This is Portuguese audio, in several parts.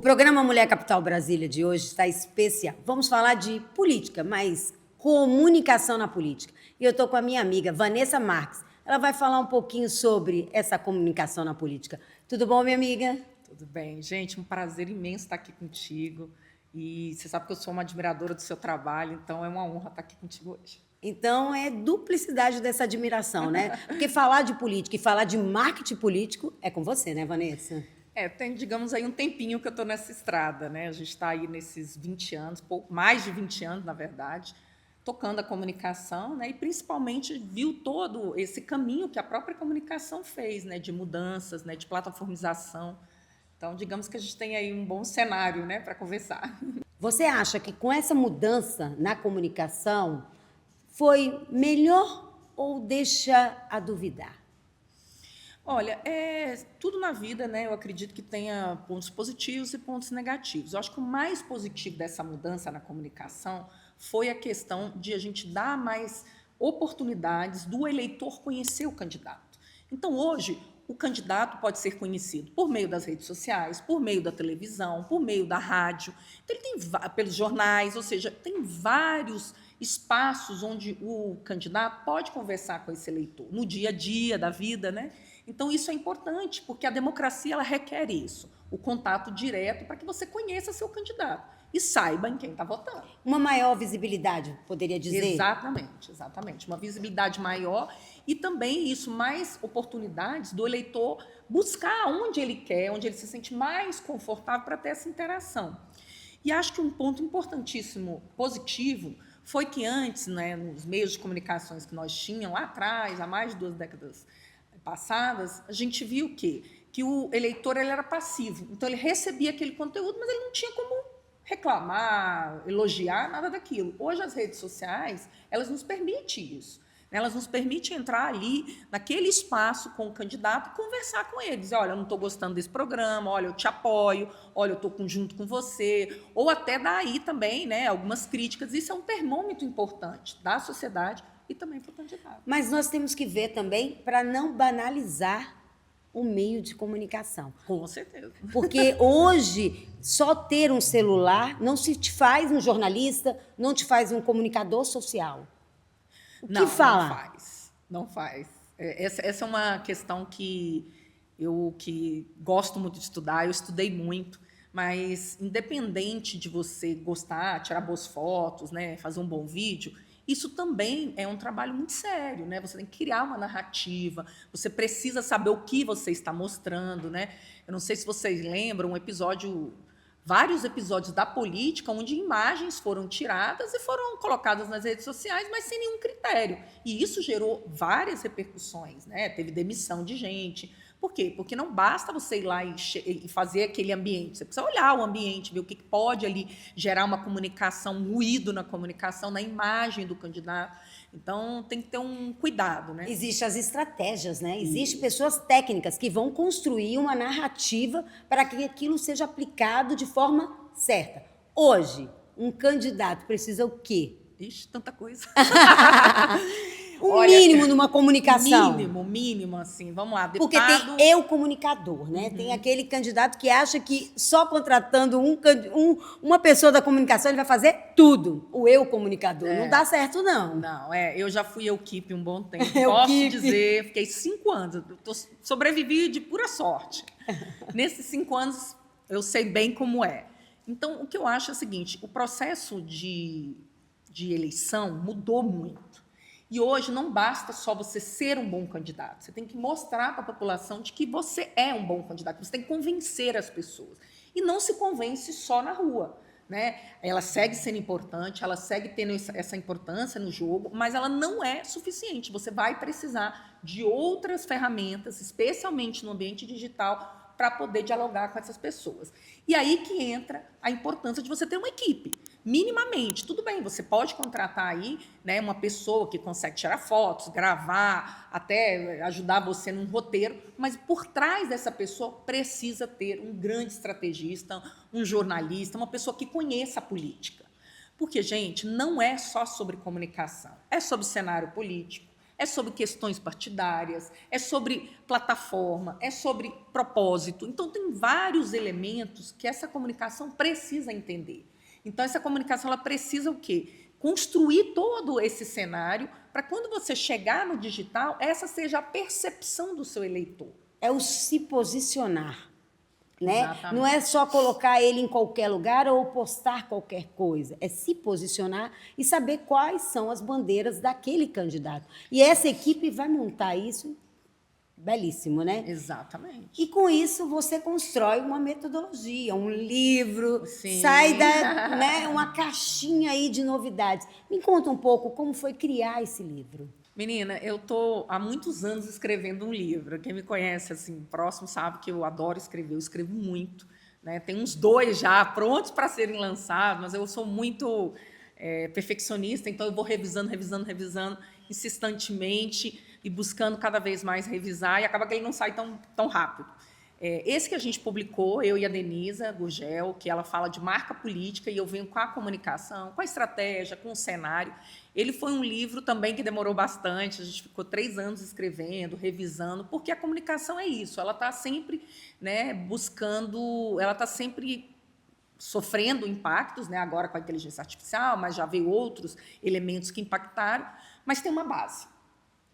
programa Mulher Capital Brasília de hoje está especial. Vamos falar de política, mas comunicação na política. E eu estou com a minha amiga Vanessa Marques. Ela vai falar um pouquinho sobre essa comunicação na política. Tudo bom, minha amiga? Tudo bem. Gente, um prazer imenso estar aqui contigo. E você sabe que eu sou uma admiradora do seu trabalho, então é uma honra estar aqui contigo hoje. Então, é duplicidade dessa admiração, né? Porque falar de política e falar de marketing político é com você, né, Vanessa? Tem, digamos aí, um tempinho que eu estou nessa estrada, né? A gente está aí nesses 20 anos, mais de 20 anos, na verdade, tocando a comunicação, né? E principalmente viu todo esse caminho que a própria comunicação fez, né? De mudanças, né? De plataformização. Então, digamos que a gente tem aí um bom cenário, né? Para conversar. Você acha que com essa mudança na comunicação foi melhor ou deixa a duvidar? Olha, tudo na vida, né? Eu acredito que tenha pontos positivos e pontos negativos. Eu acho que o mais positivo dessa mudança na comunicação foi a questão de a gente dar mais oportunidades do eleitor conhecer o candidato. Então, hoje, o candidato pode ser conhecido por meio das redes sociais, por meio da televisão, por meio da rádio, então, ele tem pelos jornais, ou seja, tem vários espaços onde o candidato pode conversar com esse eleitor, no dia a dia da vida, né? Então, isso é importante, porque a democracia ela requer isso, o contato direto para que você conheça seu candidato e saiba em quem está votando. Uma maior visibilidade, poderia dizer? Exatamente. Uma visibilidade maior e também isso, mais oportunidades do eleitor buscar onde ele quer, onde ele se sente mais confortável para ter essa interação. E acho que um ponto importantíssimo, positivo, foi que antes, né, nos meios de comunicações que nós tínhamos lá atrás, há mais de 2 décadas passadas, a gente viu o quê? Que o eleitor ele era passivo. Então, ele recebia aquele conteúdo, mas ele não tinha como reclamar, elogiar, nada daquilo. Hoje, as redes sociais, elas nos permitem isso. Elas nos permitem entrar ali, naquele espaço com o candidato e conversar com eles. Olha, eu não estou gostando desse programa, olha, eu te apoio, olha, eu estou junto com você. Ou até daí também, né, algumas críticas. Isso é um termômetro importante da sociedade e também para o candidato. Mas nós temos que ver também para não banalizar o meio de comunicação. Com certeza. Porque hoje, só ter um celular não se te faz um jornalista, não te faz um comunicador social. O que fala? Não faz. Essa é uma questão que eu gosto muito de estudar, eu estudei muito, mas independente de você gostar, tirar boas fotos, né, fazer um bom vídeo, isso também é um trabalho muito sério, né? Você tem que criar uma narrativa, você precisa saber o que você está mostrando, né? Eu não sei se vocês lembram vários episódios da política onde imagens foram tiradas e foram colocadas nas redes sociais, mas sem nenhum critério. E isso gerou várias repercussões, né? Teve demissão de gente. Por quê? Porque não basta você ir lá e fazer aquele ambiente. Você precisa olhar o ambiente, ver o que pode ali gerar uma comunicação, um ruído na comunicação, na imagem do candidato. Então, tem que ter um cuidado, né? Existem as estratégias, né? Existem pessoas técnicas que vão construir uma narrativa para que aquilo seja aplicado de forma certa. Hoje, um candidato precisa o quê? Ixi, tanta coisa. Mínimo numa comunicação. Mínimo, assim, vamos lá. Porque tem eu comunicador, né? Uhum. Tem aquele candidato que acha que só contratando uma pessoa da comunicação ele vai fazer tudo. O eu comunicador. Não dá certo, não. Não, eu já fui equipe um bom tempo. Posso dizer, fiquei 5 anos. Sobrevivi de pura sorte. Nesses 5 anos, eu sei bem como é. Então, o que eu acho é o seguinte, o processo de eleição mudou muito. E hoje não basta só você ser um bom candidato, você tem que mostrar para a população de que você é um bom candidato, você tem que convencer as pessoas. E não se convence só na rua, né? Ela segue sendo importante, ela segue tendo essa importância no jogo, mas ela não é suficiente. Você vai precisar de outras ferramentas, especialmente no ambiente digital, para poder dialogar com essas pessoas. E aí que entra a importância de você ter uma equipe, minimamente. Tudo bem, você pode contratar aí, né, uma pessoa que consegue tirar fotos, gravar, até ajudar você num roteiro, mas por trás dessa pessoa precisa ter um grande estrategista, um jornalista, uma pessoa que conheça a política. Porque, gente, não é só sobre comunicação, é sobre cenário político, é sobre questões partidárias, é sobre plataforma, é sobre propósito. Então, tem vários elementos que essa comunicação precisa entender. Então, essa comunicação ela precisa o quê? Construir todo esse cenário para quando você chegar no digital, essa seja a percepção do seu eleitor. É o se posicionar. Né? Exatamente. Não é só colocar ele em qualquer lugar ou postar qualquer coisa. É se posicionar e saber quais são as bandeiras daquele candidato. E essa equipe vai montar isso belíssimo, né? Exatamente. E com isso você constrói uma metodologia, um livro, Sim. sai né, uma caixinha aí de novidades. Me conta um pouco como foi criar esse livro. Menina, eu estou há muitos anos escrevendo um livro. Quem me conhece assim próximo sabe que eu adoro escrever, eu escrevo muito. Né? Tem uns 2 já prontos para serem lançados, mas eu sou muito perfeccionista, então eu vou revisando insistentemente e buscando cada vez mais revisar, e acaba que ele não sai tão rápido. Esse que a gente publicou, eu e a Denisa Gurgel, que ela fala de marca política, e eu venho com a comunicação, com a estratégia, com o cenário. Ele foi um livro também que demorou bastante, a gente ficou 3 anos escrevendo, revisando, porque a comunicação é isso, ela está sempre, né, buscando, ela está sempre sofrendo impactos, né, agora com a inteligência artificial, mas já veio outros elementos que impactaram, mas tem uma base.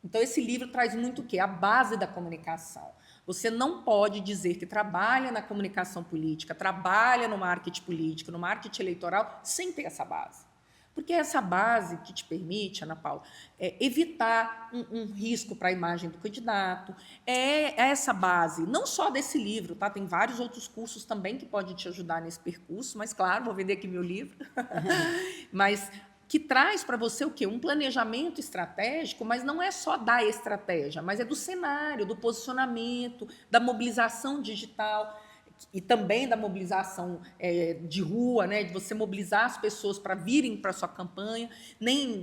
Então, esse livro traz muito o quê? A base da comunicação. Você não pode dizer que trabalha na comunicação política, trabalha no marketing político, no marketing eleitoral, sem ter essa base. Porque é essa base que te permite, Ana Paula, evitar um risco para a imagem do candidato. É essa base, não só desse livro, tá? Tem vários outros cursos também que podem te ajudar nesse percurso, mas, claro, vou vender aqui meu livro. Mas que traz para você o quê? Um planejamento estratégico, mas não é só da estratégia, mas é do cenário, do posicionamento, da mobilização digital e também da mobilização de rua, né? De você mobilizar as pessoas para virem para a sua campanha.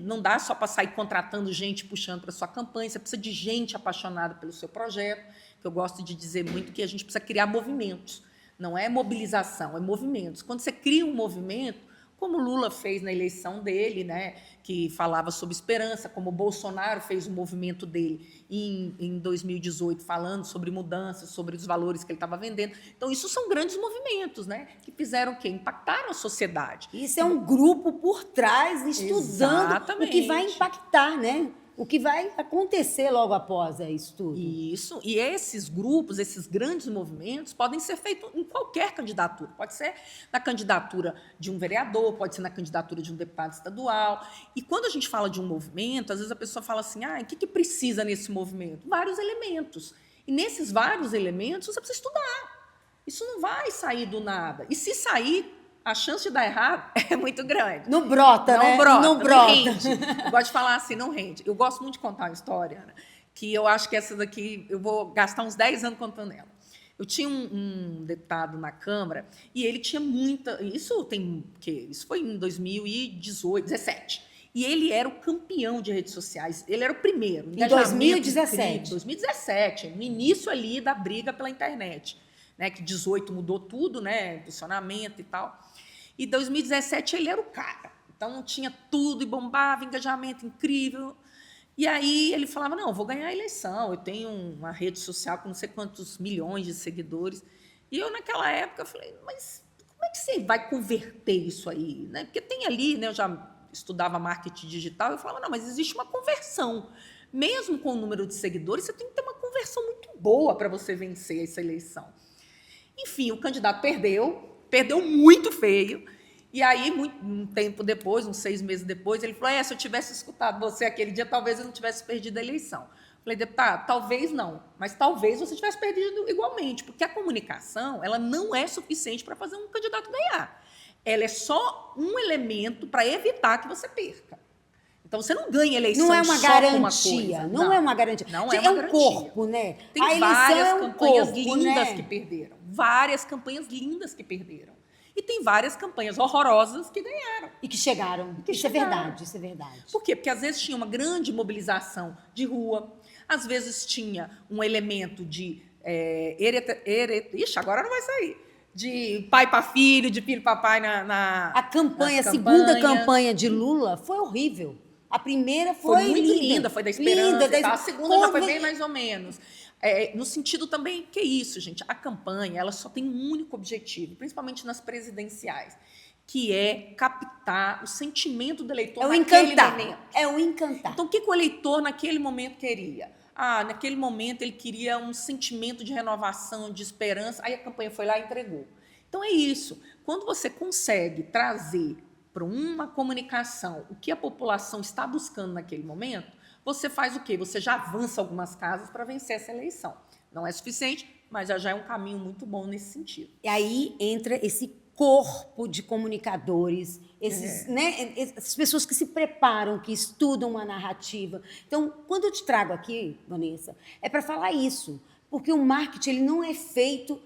Não dá só para sair contratando gente, puxando para a sua campanha, você precisa de gente apaixonada pelo seu projeto, que eu gosto de dizer muito que a gente precisa criar movimentos. Não é mobilização, é movimentos. Quando você cria um movimento, como Lula fez na eleição dele, né, que falava sobre esperança, como o Bolsonaro fez o movimento dele em 2018, falando sobre mudanças, sobre os valores que ele estava vendendo. Então, isso são grandes movimentos, né, que fizeram o quê? Impactaram a sociedade. Isso é um grupo por trás, estudando Exatamente. O que vai impactar, né? O que vai acontecer logo após isso tudo. Isso. E esses grupos, esses grandes movimentos, podem ser feitos em qualquer candidatura. Pode ser na candidatura de um vereador, pode ser na candidatura de um deputado estadual. E quando a gente fala de um movimento, às vezes a pessoa fala assim, o que precisa nesse movimento? Vários elementos. E nesses vários elementos, você precisa estudar. Isso não vai sair do nada. E se sair, a chance de dar errado é muito grande. Não brota, né? Não rende. Eu gosto de falar assim, não rende. Eu gosto muito de contar uma história, Ana, que eu acho que essa daqui, eu vou gastar uns 10 anos contando ela. Eu tinha um deputado na Câmara e ele tinha muita... Isso foi em 2018, 2017. E ele era o campeão de redes sociais. Ele era o primeiro. Em 2017. 2017, no início ali da briga pela internet. Né, que 18 mudou tudo, né, posicionamento e tal. E 2017 ele era o cara. Então tinha tudo e bombava, engajamento incrível. E aí ele falava, não, eu vou ganhar a eleição, eu tenho uma rede social com não sei quantos milhões de seguidores. E eu naquela época falei, mas como é que você vai converter isso aí? Né? Porque tem ali, né, eu já estudava marketing digital, eu falava, não, mas existe uma conversão. Mesmo com o número de seguidores, você tem que ter uma conversão muito boa para você vencer essa eleição. Enfim, o candidato perdeu muito feio. E aí, um tempo depois, uns 6 meses depois, ele falou, se eu tivesse escutado você aquele dia, talvez eu não tivesse perdido a eleição. Falei, deputado, talvez não, mas talvez você tivesse perdido igualmente, porque a comunicação ela não é suficiente para fazer um candidato ganhar. Ela é só um elemento para evitar que você perca. Então, você não ganha eleição não é uma só garantia, com uma coisa. Não é uma garantia. Não é uma garantia. Corpo, né? Tem várias campanhas lindas que perderam. Várias campanhas lindas que perderam. E tem várias campanhas horrorosas que ganharam. E que chegaram. Isso é verdade, isso é verdade. Por quê? Porque às vezes tinha uma grande mobilização de rua, às vezes tinha um elemento de... Ixi, agora não vai sair. De pai para filho, de filho para pai A campanha, a segunda campanha de Lula foi horrível. A primeira foi muito linda, foi da esperança e tal. A segunda já foi bem mais ou menos. No sentido também, que é isso, gente, a campanha ela só tem um único objetivo, principalmente nas presidenciais, que é captar o sentimento do eleitor naquele momento. É o encantar. Então, o que o eleitor naquele momento queria? Naquele momento ele queria um sentimento de renovação, de esperança, aí a campanha foi lá e entregou. Então, é isso. Quando você consegue trazer para uma comunicação o que a população está buscando naquele momento, você faz o quê? Você já avança algumas casas para vencer essa eleição. Não é suficiente, mas já é um caminho muito bom nesse sentido. E aí entra esse corpo de comunicadores, essas pessoas que se preparam, que estudam uma narrativa. Então, quando eu te trago aqui, Vanessa, é para falar isso, porque o marketing ele não é feito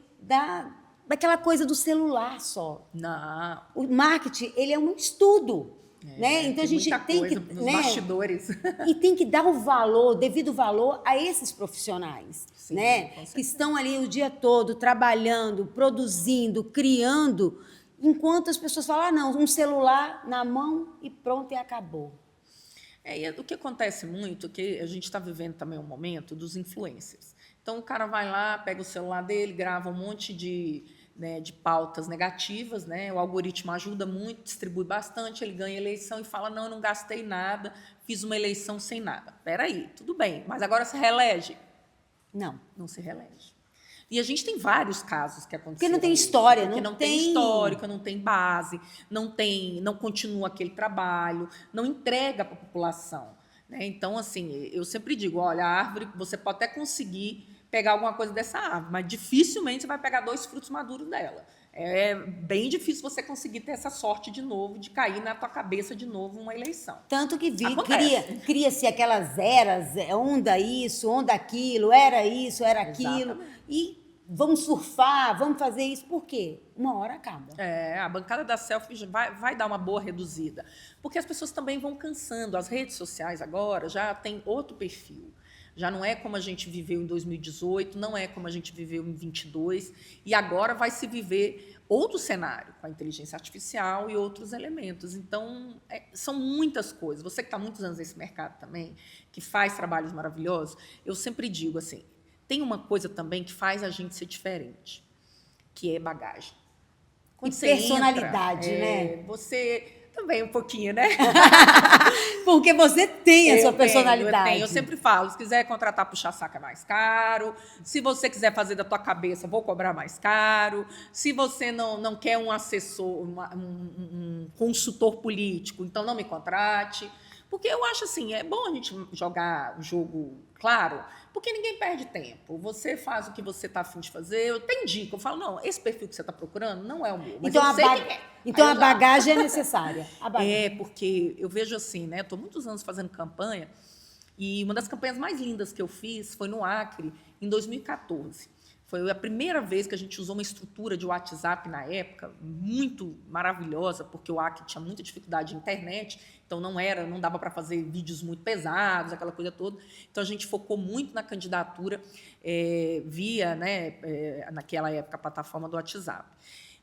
daquela coisa do celular só. Não. O marketing ele é um estudo. Né? Então a gente tem que nos bastidores. E tem que dar o devido valor a esses profissionais, sim, né? Que estão ali o dia todo trabalhando, produzindo, criando, enquanto as pessoas falam, não, um celular na mão e pronto, e acabou. O que acontece muito é que a gente está vivendo também um momento dos influencers. Então o cara vai lá, pega o celular dele, grava um monte de pautas negativas, né? O algoritmo ajuda muito, distribui bastante, ele ganha eleição e fala, não, eu não gastei nada, fiz uma eleição sem nada. Espera aí, tudo bem, mas agora se reelege? Não se reelege. E a gente tem vários casos que aconteceram. Porque não tem história, não tem histórica, não tem base, não continua aquele trabalho, não entrega para a população. Né? Então, assim, eu sempre digo, olha, a árvore, você pode até conseguir pegar alguma coisa dessa árvore, mas dificilmente você vai pegar 2 frutos maduros dela. É bem difícil você conseguir ter essa sorte de novo, de cair na tua cabeça de novo uma eleição. Tanto que cria-se aquelas eras, onda isso, onda aquilo, era isso, era aquilo. Exatamente. E vamos surfar, vamos fazer isso. Por quê? Uma hora acaba. A bancada da selfie vai dar uma boa reduzida. Porque as pessoas também vão cansando. As redes sociais agora já tem outro perfil. Já não é como a gente viveu em 2018, não é como a gente viveu em 2022, e agora vai se viver outro cenário, com a inteligência artificial e outros elementos. Então, são muitas coisas. Você que está muitos anos nesse mercado também, que faz trabalhos maravilhosos, eu sempre digo assim, tem uma coisa também que faz a gente ser diferente, que é bagagem. Quando e personalidade, né? Você... Também um pouquinho, né? Porque você tem a sua personalidade. Eu sempre falo, se quiser contratar puxa-saco é mais caro. Se você quiser fazer da tua cabeça, vou cobrar mais caro. Se você não quer um assessor, um consultor político, então não me contrate. Porque eu acho assim, é bom a gente jogar o jogo claro, porque ninguém perde tempo. Você faz o que você está a fim de fazer. Eu tenho dica, eu falo, não, esse perfil que você está procurando não é o meu, mas eu sei quem é. Então a bagagem é necessária. Porque eu vejo assim, né? Estou muitos anos fazendo campanha, e uma das campanhas mais lindas que eu fiz foi no Acre, em 2014. Foi a primeira vez que a gente usou uma estrutura de WhatsApp na época, muito maravilhosa, porque o Acre tinha muita dificuldade de internet, então não dava para fazer vídeos muito pesados, aquela coisa toda. Então a gente focou muito na candidatura via, naquela época, a plataforma do WhatsApp.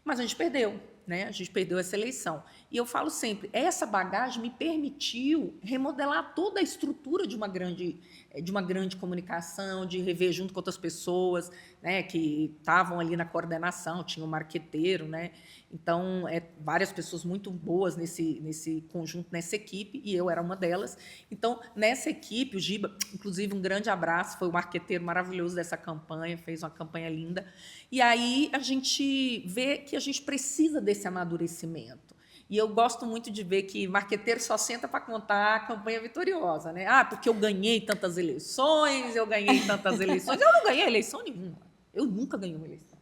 Mas a gente perdeu, né? A gente perdeu essa eleição. E eu falo sempre, essa bagagem me permitiu remodelar toda a estrutura de uma grande comunicação, de rever junto com outras pessoas, né, que estavam ali na coordenação, tinha um marqueteiro, né? Então, várias pessoas muito boas nesse conjunto, nessa equipe, e eu era uma delas. Então, nessa equipe, o Giba, inclusive, um grande abraço, foi o marqueteiro maravilhoso dessa campanha, fez uma campanha linda. E aí a gente vê que a gente precisa desse amadurecimento. E eu gosto muito de ver que marqueteiro só senta para contar a campanha vitoriosa, né? Porque eu ganhei tantas eleições, Eu não ganhei eleição nenhuma. Eu nunca ganhei uma eleição.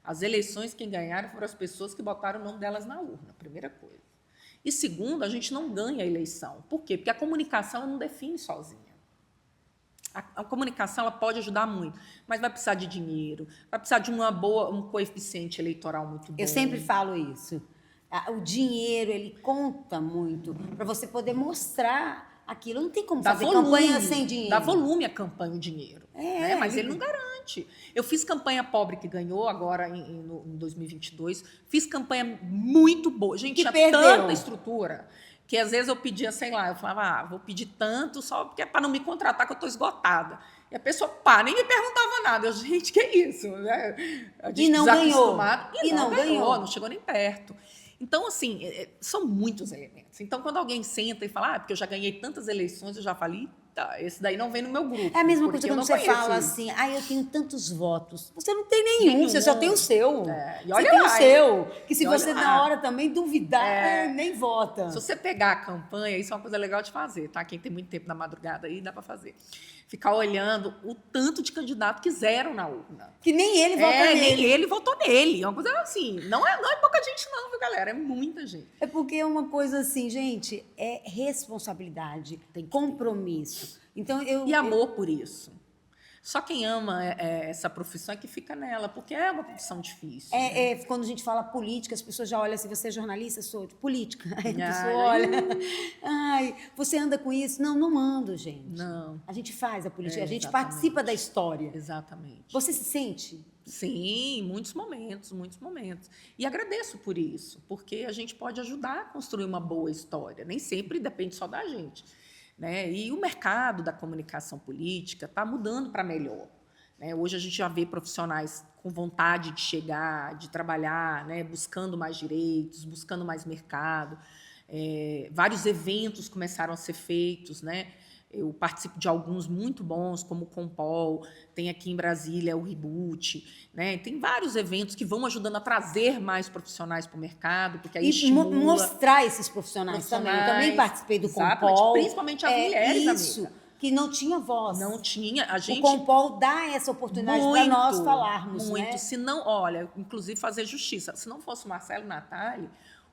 As eleições, quem ganharam foram as pessoas que botaram o nome delas na urna, primeira coisa. E segundo, a gente não ganha a eleição. Por quê? Porque a comunicação ela não define sozinha. A comunicação ela pode ajudar muito, mas vai precisar de dinheiro, vai precisar de um coeficiente eleitoral muito bom. Eu sempre falo isso. O dinheiro, ele conta muito para você poder mostrar aquilo. Não tem como fazer campanha sem dinheiro. Dá volume a campanha, o dinheiro. Mas ele não garante. Eu fiz campanha pobre que ganhou agora em 2022. Fiz campanha muito boa. Gente, tinha tanta estrutura Porque às vezes eu pedia, sei lá, eu falava, vou pedir tanto só porque é para não me contratar, que eu estou esgotada. E a pessoa, nem me perguntava nada. Eu, gente, que isso? Né? E não ganhou. E não ganhou, não chegou nem perto. Então, assim, são muitos elementos. Então, quando alguém senta e fala, porque eu já ganhei tantas eleições, eu já falei, esse daí não vem no meu grupo. É a mesma coisa quando você fala assim, eu tenho tantos votos. Você não tem nenhum, você só tem o seu. E olha você tem o seu. Que se você, na hora também duvidar, nem vota. Se você pegar a campanha, isso é uma coisa legal de fazer, tá? Quem tem muito tempo na madrugada aí, dá para fazer. Ficar olhando o tanto de candidato que zeram na urna. Que nem ele votou nele. Nem ele votou nele. É uma coisa assim, não é pouca gente não, viu, galera? É muita gente. É porque é uma coisa assim, gente, é responsabilidade, tem compromisso. Então, e amor por isso. Só quem ama essa profissão é que fica nela, porque é uma profissão difícil. Quando a gente fala política, as pessoas já olham assim, você é jornalista? Sou de política. Aí a pessoa olha, você anda com isso? Não ando, gente. Não. A gente faz a política, a gente participa da história. Exatamente. Você se sente? Sim, muitos momentos, muitos momentos. E agradeço por isso, porque a gente pode ajudar a construir uma boa história. Nem sempre depende só da gente. Né? E o mercado da comunicação política está mudando para melhor. Né? Hoje a gente já vê profissionais com vontade de chegar, de trabalhar, né? Buscando mais direitos, buscando mais mercado. Vários eventos começaram a ser feitos, né? Eu participo de alguns muito bons, como o Compol, tem aqui em Brasília o Reboot, né? Tem vários eventos que vão ajudando a trazer mais profissionais para o mercado, porque aí estimula... mostrar esses profissionais também. Eu também participei do Compol. Principalmente as mulheres, isso, amiga. Que não tinha voz. Não tinha. A gente... O Compol dá essa oportunidade para nós falarmos, muito. Né? Se não, olha, inclusive fazer justiça. Se não fosse o Marcelo Natali,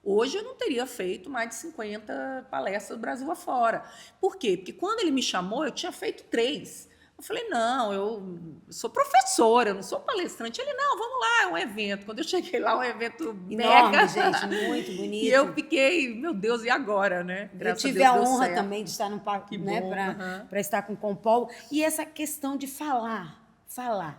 hoje eu não teria feito mais de 50 palestras do Brasil afora. Por quê? Porque quando ele me chamou, eu tinha feito 3. Eu falei, não, eu sou professora, eu não sou palestrante. Ele, não, vamos lá, é um evento. Quando eu cheguei lá, um evento enorme, mega. gente, muito bonito. E eu fiquei, meu Deus, e agora, né? Graças eu tive a honra também de estar no palco, né, para estar com o Compol. E essa questão de falar,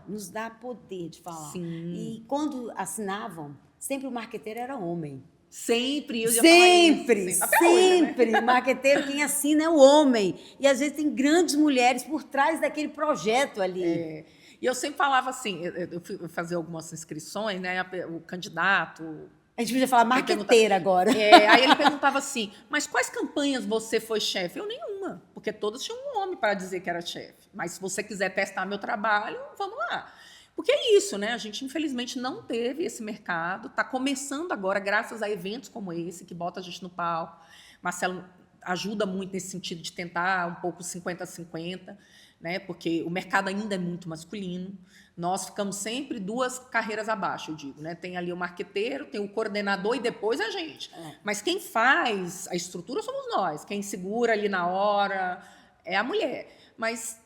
nos dá poder de falar. Sim. E quando assinavam, sempre o marqueteiro era homem. Sempre, eu já sempre. Hoje, né? Marqueteiro, quem assina é o homem. E às vezes tem grandes mulheres por trás daquele projeto ali. E eu sempre falava assim, eu fui fazer algumas inscrições, né? O candidato... A gente podia falar marqueteira agora. Aí ele perguntava assim, mas quais campanhas você foi chefe? Eu, nenhuma, porque todas tinham um homem para dizer que era chefe. Mas se você quiser testar meu trabalho, vamos lá. Porque é isso, né? A gente, infelizmente, não teve esse mercado. Está começando agora, graças a eventos como esse, que bota a gente no palco. Marcelo ajuda muito nesse sentido de tentar um pouco 50-50, né? Porque o mercado ainda é muito masculino. Nós ficamos sempre 2 carreiras abaixo, eu digo, né? Tem ali o marqueteiro, tem o coordenador e depois a gente. Mas quem faz a estrutura somos nós. Quem segura ali na hora é a mulher. Mas...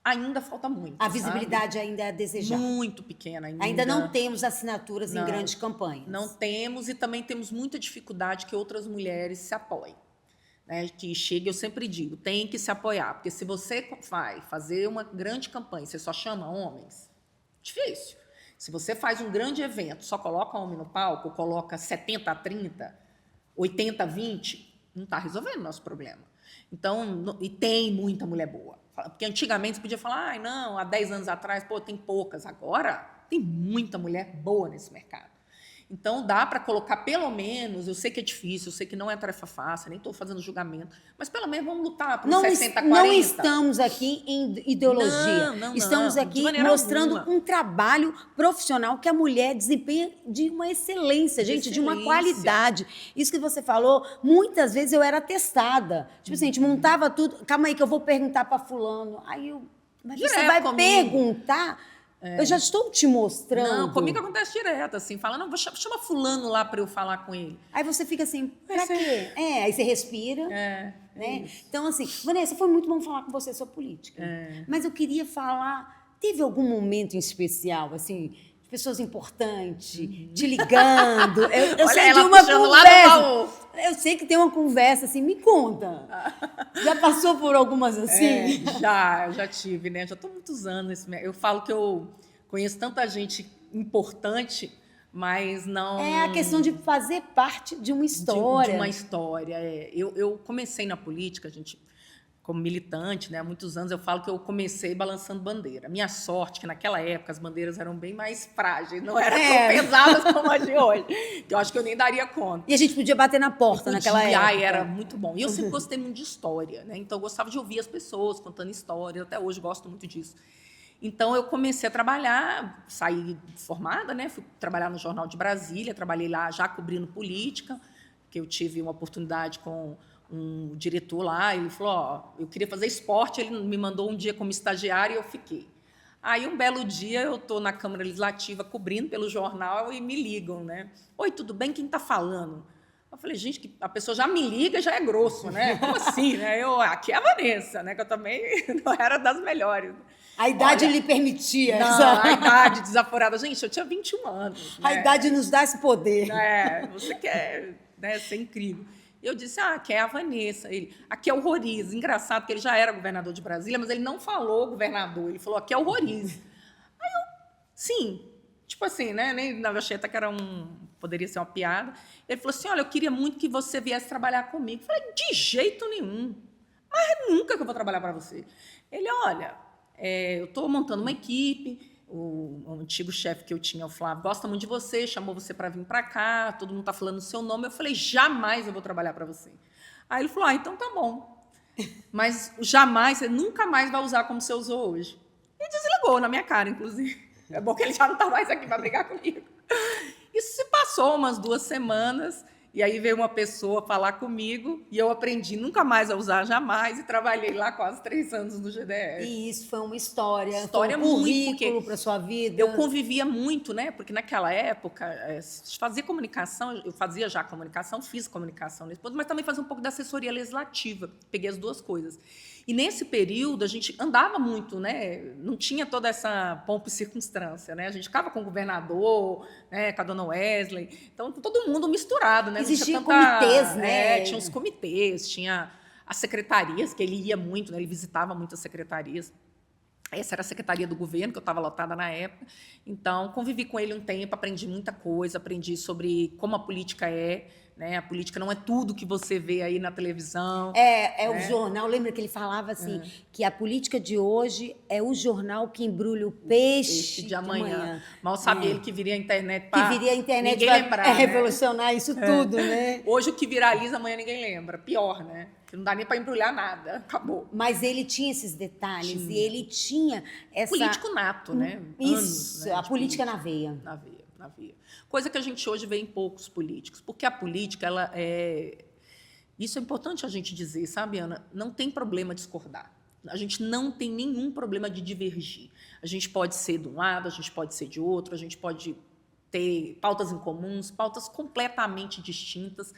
ainda falta muito. A visibilidade ainda é a desejar. Muito pequena ainda. Ainda não temos assinaturas em grandes campanhas. Não temos, e também temos muita dificuldade que outras mulheres se apoiem. Né? Que chega, eu sempre digo, tem que se apoiar. Porque se você vai fazer uma grande campanha, você só chama homens, difícil. Se você faz um grande evento, só coloca homem no palco, coloca 70-30, 80-20, não está resolvendo o nosso problema. Então, e tem muita mulher boa. Porque antigamente você podia falar, não, há 10 anos atrás, tem poucas. Agora tem muita mulher boa nesse mercado. Então, dá para colocar pelo menos, eu sei que é difícil, eu sei que não é tarefa fácil, nem estou fazendo julgamento, mas pelo menos vamos lutar por 60-40. Não estamos aqui em ideologia. Estamos aqui mostrando um trabalho profissional que a mulher desempenha de uma excelência, gente, de uma qualidade. Isso que você falou, muitas vezes eu era testada. Tipo assim, a gente montava tudo, calma aí que eu vou perguntar para fulano. Aí eu, mas você vai perguntar... Eu já estou te mostrando. Não, comigo acontece direto, assim, fala, não, chama fulano lá para eu falar com ele. Aí você fica assim, pra quê? Aí você respira. Né? Então, assim, Vanessa, foi muito bom falar com você sobre política. Mas eu queria falar, teve algum momento em especial, assim, de pessoas importantes, te ligando? Eu Olha, sei de uma conversa. Eu sei que tem uma conversa, assim, me conta. Já passou por algumas assim? Já tive, né? Já estou muitos anos nesse... Eu falo que eu conheço tanta gente importante, mas não... É a questão de fazer parte de uma história. De uma história, Eu comecei na política, gente, como militante, né, há muitos anos, eu falo que eu comecei balançando bandeira. Minha sorte, que naquela época as bandeiras eram bem mais frágeis, não eram tão pesadas como as de hoje, que eu acho que eu nem daria conta. E a gente podia bater na porta naquela época. Era muito bom. E eu sempre gostei muito de história, né? Então eu gostava de ouvir as pessoas contando história, até hoje gosto muito disso. Então eu comecei a trabalhar, saí formada, né? Fui trabalhar no Jornal de Brasília, trabalhei lá já cobrindo política, que eu tive uma oportunidade com um diretor lá, ele falou, ó, eu queria fazer esporte, ele me mandou um dia como estagiária e eu fiquei. Aí, um belo dia, eu estou na Câmara Legislativa cobrindo pelo jornal e me ligam, né? Oi, tudo bem? Quem está falando? Eu falei, gente, que a pessoa já me liga, já é grosso, né? Como assim, né? Aqui é a Vanessa, né? Que eu também não era das melhores. A idade lhe permitia. Não, a idade desaforada. Gente, eu tinha 21 anos. A idade nos dá esse poder. Você quer, né, ser incrível. Eu disse, aqui é a Vanessa. Ele, aqui é o Roriz. Engraçado que ele já era governador de Brasília, mas ele não falou governador, ele falou, aqui é o Roriz. Aí eu, sim, tipo assim, né? Nem eu achei até que era poderia ser uma piada. Ele falou assim, olha, eu queria muito que você viesse trabalhar comigo. Eu falei, de jeito nenhum. Mas nunca que eu vou trabalhar para você. Ele, olha, eu estou montando uma equipe, o antigo chefe que eu tinha, o Flávio, gosta muito de você, chamou você para vir para cá, todo mundo está falando o seu nome. Eu falei, jamais eu vou trabalhar para você. Aí ele falou, então tá bom. Mas jamais, você nunca mais vai usar como você usou hoje. E desligou na minha cara, inclusive. É bom que ele já não está mais aqui para brigar comigo. Isso se passou umas 2 semanas, e aí veio uma pessoa falar comigo, e eu aprendi nunca mais a usar jamais, e trabalhei lá quase 3 anos no GDF. E isso foi uma história foi um currículo para sua vida. Eu convivia muito, né? Porque naquela época, fazia comunicação, eu fazia já comunicação, fiz comunicação nesse ponto, mas também fazia um pouco da assessoria legislativa, peguei as 2 coisas. E nesse período a gente andava muito, né? Não tinha toda essa pompa e circunstância, né? A gente ficava com o governador, né? Com a dona Wesley, então todo mundo misturado, né? Existiam comitês, né? Tinha os comitês, tinha as secretarias, que ele ia muito, né? Ele visitava muitas secretarias. Essa era a secretaria do governo, que eu estava lotada na época. Então, convivi com ele um tempo, aprendi muita coisa, aprendi sobre como a política é, né? A política não é tudo que você vê aí na televisão. É o jornal, lembra que ele falava assim, que a política de hoje é o jornal que embrulha o peixe de amanhã. Mal sabia ele que viria a internet para ninguém lembrar, né? Revolucionar isso tudo, né? Hoje o que viraliza, amanhã ninguém lembra. Pior, né? Não dá nem para embrulhar nada, acabou. Mas ele tinha esses detalhes e ele tinha essa... Político nato, né? Isso, anos, né, a política na veia. Na veia. Coisa que a gente hoje vê em poucos políticos, porque a política, ela é... Isso é importante a gente dizer, sabe, Ana? Não tem problema discordar. A gente não tem nenhum problema de divergir. A gente pode ser de um lado, a gente pode ser de outro, a gente pode ter pautas incomuns, pautas completamente distintas,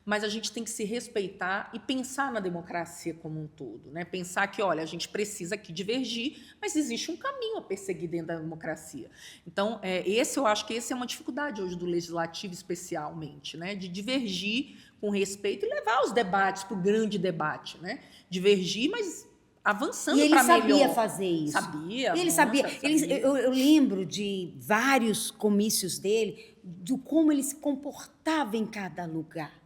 mas a gente tem que se respeitar e pensar na democracia como um todo, né? Pensar que, olha, a gente precisa aqui divergir, mas existe um caminho a perseguir dentro da democracia. Então, eu acho que essa é uma dificuldade hoje do legislativo, especialmente, né? De divergir com respeito e levar os debates para o grande debate, né? Divergir, mas avançando para melhor. E ele sabia fazer isso. Sabia. Ele sabia. Eu lembro de vários comícios dele, de como ele se comportava em cada lugar.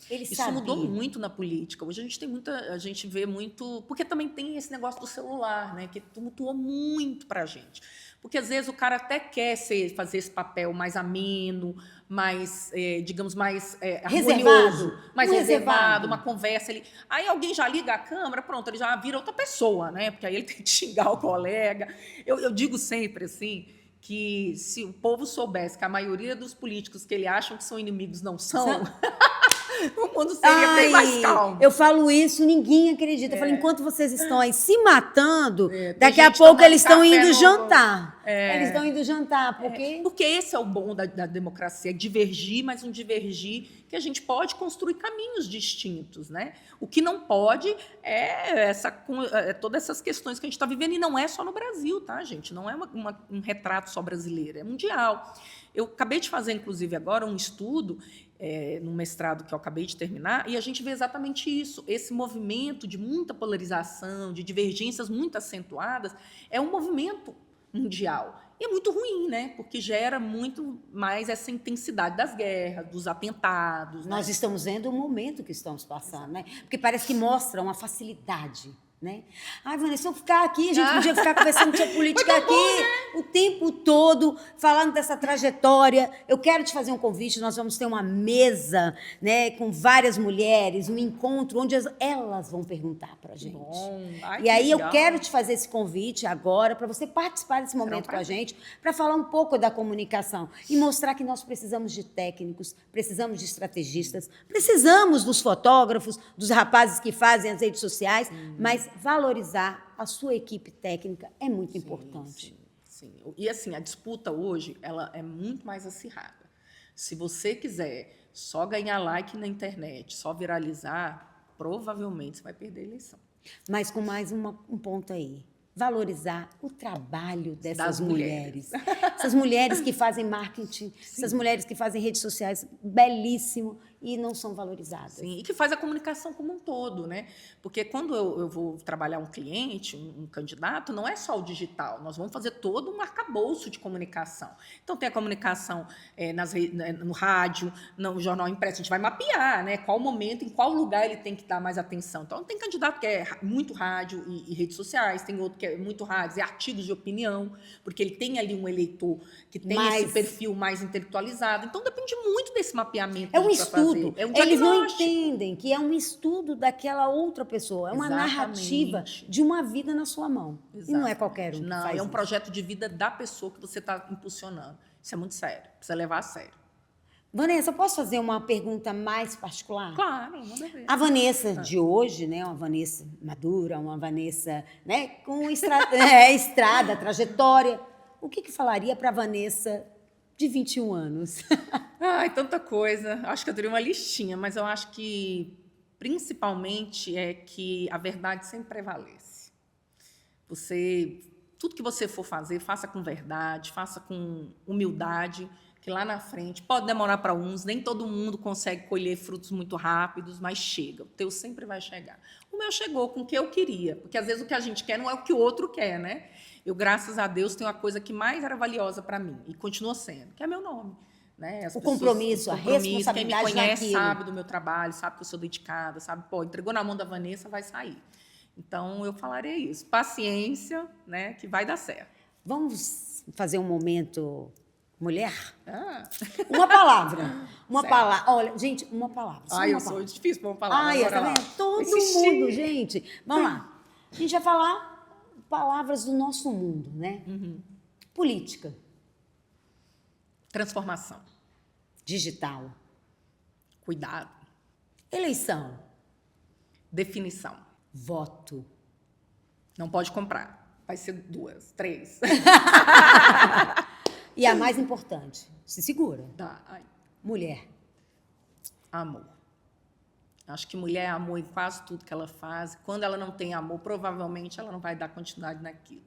Isso mudou muito na política. Hoje a gente vê muito, porque também tem esse negócio do celular, né, que tumultuou muito para a gente. Porque às vezes o cara até quer fazer esse papel mais ameno, mais, digamos, mais harmonioso, mais reservado, uma conversa ali. Aí alguém já liga a câmera, pronto, ele já vira outra pessoa, né? Porque aí ele tem que xingar o colega. Eu digo sempre assim, que se o povo soubesse que a maioria dos políticos que ele acham que são inimigos não são, o mundo seria bem mais calmo. Eu falo isso, ninguém acredita. Eu falo, enquanto vocês estão aí se matando, daqui a pouco eles estão indo jantar. Eles estão indo jantar, porque esse é o bom da democracia, é divergir, mas um divergir que a gente pode construir caminhos distintos, né? O que não pode é todas essas questões que a gente está vivendo, e não é só no Brasil, tá, gente? Não é um retrato só brasileiro, é mundial. Eu acabei de fazer, inclusive, agora um estudo no mestrado que eu acabei de terminar, e a gente vê exatamente isso. Esse movimento de muita polarização, de divergências muito acentuadas, é um movimento mundial. E é muito ruim, né? Porque gera muito mais essa intensidade das guerras, dos atentados. Nós estamos vendo o momento que estamos passando, né? Porque parece que mostra uma facilidade, né? Ai, Vanessa, se eu ficar aqui, a gente podia ficar conversando sobre política aqui o tempo todo, falando dessa trajetória. Eu quero te fazer um convite, nós vamos ter uma mesa, né, com várias mulheres, um encontro onde elas vão perguntar pra gente. Ai, e aí legal. eu quero te fazer esse convite agora para você participar desse momento com a gente, para falar um pouco da comunicação e mostrar que nós precisamos de técnicos, precisamos de estrategistas, precisamos dos fotógrafos, dos rapazes que fazem as redes sociais, mas valorizar a sua equipe técnica é muito importante. Sim. E assim, a disputa hoje, ela é muito mais acirrada. Se você quiser só ganhar like na internet, só viralizar, provavelmente você vai perder a eleição. Mas com mais um ponto aí. Valorizar o trabalho dessas mulheres. Essas mulheres que fazem marketing, essas mulheres que fazem redes sociais belíssimo e não são valorizadas. Sim, e que faz a comunicação como um todo, né? Porque quando eu vou trabalhar um cliente, um candidato, não é só o digital, nós vamos fazer todo um arcabouço de comunicação. Então, tem a comunicação no rádio, no jornal impresso, a gente vai mapear, né? Qual momento, em qual lugar ele tem que dar mais atenção. Então, tem candidato que é muito rádio e redes sociais, tem outro que é muito rádio e artigos de opinião, porque ele tem ali um eleitor que tem esse perfil mais intelectualizado. Então, depende muito desse mapeamento. É um estudo. É um Eles não entendem que é um estudo daquela outra pessoa, é uma narrativa de uma vida na sua mão. E não é qualquer um que faz é um isso. projeto de vida da pessoa que você está impulsionando. Isso é muito sério, precisa levar a sério. Vanessa, eu posso fazer uma pergunta mais particular? Claro, manda ver. A Vanessa de hoje, né, uma Vanessa madura, uma Vanessa, né, com estrada, trajetória, o que falaria para a Vanessa de 21 anos? Ai, tanta coisa. Acho que eu teria uma listinha, mas eu acho que, principalmente, é que a verdade sempre prevalece. Tudo que você for fazer, faça com verdade, faça com humildade, que lá na frente pode demorar para uns, nem todo mundo consegue colher frutos muito rápidos, mas chega. O teu sempre vai chegar. O meu chegou com o que eu queria, porque às vezes o que a gente quer não é o que o outro quer, né? Eu, graças a Deus, tenho uma coisa que mais era valiosa para mim, e continua sendo, que é meu nome. Né? O compromisso, a responsabilidade. Quem me conhece naquilo. sabe do meu trabalho, sabe que eu sou dedicada, sabe, entregou na mão da Vanessa, vai sair. Então, eu falaria isso. Paciência, né, que vai dar certo. Vamos fazer um momento mulher? Uma palavra. Uma palavra. Olha, gente, uma palavra. Eu sou difícil para uma palavra. Tá vendo? Todo mundo, gente. Vamos lá. A gente vai falar palavras do nosso mundo, né? Política. Transformação. Digital. Cuidado. Eleição. Definição. Voto. Não pode comprar. Vai ser 2, 3. E a mais importante, se segura. Mulher. Amor. Acho que mulher é amor em quase tudo que ela faz. Quando ela não tem amor, provavelmente ela não vai dar continuidade naquilo.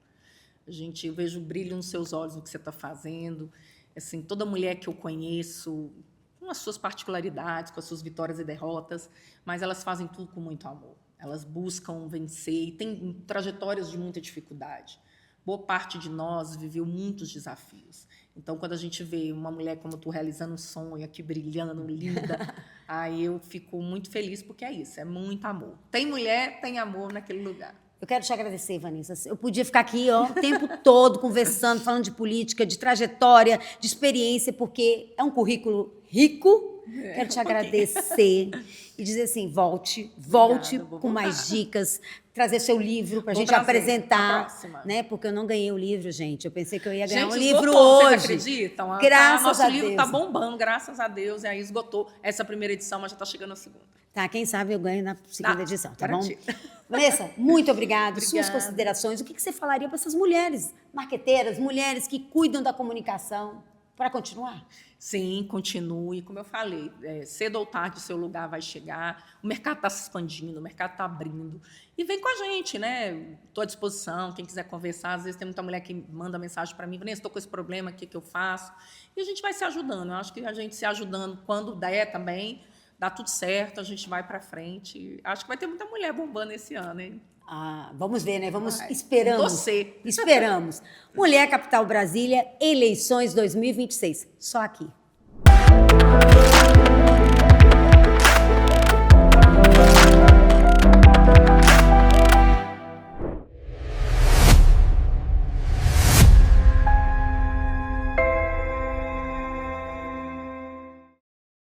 Eu vejo o brilho nos seus olhos no que você está fazendo. Assim, toda mulher que eu conheço, com as suas particularidades, com as suas vitórias e derrotas, mas elas fazem tudo com muito amor. Elas buscam vencer e têm trajetórias de muita dificuldade. Boa parte de nós viveu muitos desafios. Então, quando a gente vê uma mulher como tu realizando um sonho aqui, brilhando, linda, aí eu fico muito feliz, porque é isso, é muito amor. Tem mulher, tem amor naquele lugar. Eu quero te agradecer, Vanessa. Eu podia ficar aqui o tempo todo conversando, falando de política, de trajetória, de experiência, porque é um currículo rico. Quero te agradecer e dizer assim, volte com mais dicas, trazer seu livro para a gente apresentar, né? Porque eu não ganhei o livro, gente. Eu pensei que eu ia ganhar um livro hoje. Vocês acreditam? Graças a Deus. Nosso livro está bombando, graças a Deus. E aí esgotou essa primeira edição, mas já está chegando a segunda. Tá, quem sabe eu ganho na segunda edição, tá bom? Vanessa, muito obrigada. Suas considerações. O que você falaria para essas mulheres marqueteiras, mulheres que cuidam da comunicação, para continuar? Sim, continue. Como eu falei, cedo ou tarde o seu lugar vai chegar. O mercado está se expandindo, o mercado está abrindo. E vem com a gente, né? Estou à disposição. Quem quiser conversar, às vezes tem muita mulher que manda mensagem para mim, Vanessa, estou com esse problema, o que eu faço? E a gente vai se ajudando. Eu acho que a gente se ajudando quando der também, dá tudo certo, a gente vai para frente. Acho que vai ter muita mulher bombando esse ano, hein? Vamos ver, né? Vai. Esperamos. Você. Esperamos. Mulher Capital Brasília, eleições 2026. Só aqui.